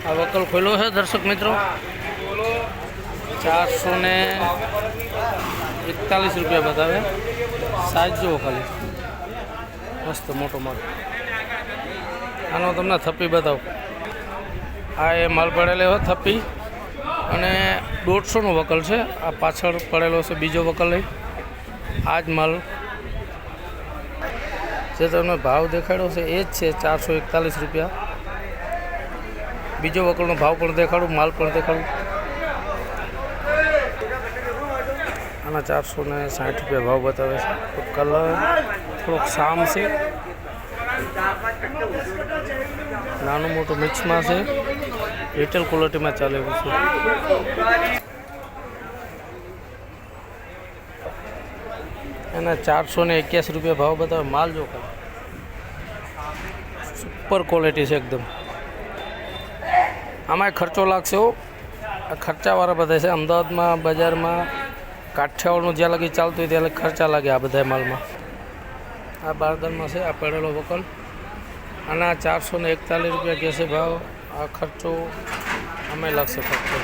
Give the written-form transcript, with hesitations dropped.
આ વકલ ખોલ્યો છે દર્શક મિત્રો, 441 રૂપિયા બતાવે। સાઈઝ જુઓ ખાલી, મસ્ત મોટો માલ। આનો તમને થપ્પી બતાવું। આ એ માલ પડેલો હોય થપ્પી, અને 150નો વકલ છે। આ પાછળ પડેલો છે બીજો વકલ લઈ। આ જ માલ જે તમને ભાવ દેખાડ્યો છે એ જ છે, 441 રૂપિયા। બીજો વકલનો ભાવ પણ દેખાડું, માલ પણ દેખાડું। આના 460 રૂપિયા ભાવ બતાવે છે। તો કલર થોડોક સામ છે, નાનું મોટું મિક્સમાં છે, રિટેલ ક્વોલિટીમાં ચાલે એવું છે। એના 481 રૂપિયા ભાવ બતાવે। માલ જો સુપર ક્વોલિટી છે એકદમ। આમાં ખર્ચો લાગશે હો, આ ખર્ચાવાળા બધા છે। અમદાવાદમાં બજારમાં કાઠિયાવાડનું જ્યાં લગી ચાલતું હોય ત્યાં લગી ખર્ચા લાગે આ બધા માલમાં। આ બારદાનમાં છે, આ પડેલો વકલ। આના 441 રૂપિયા કહેશે ભાવ। આ ખર્ચો અમે લાગશે ખર્ચો।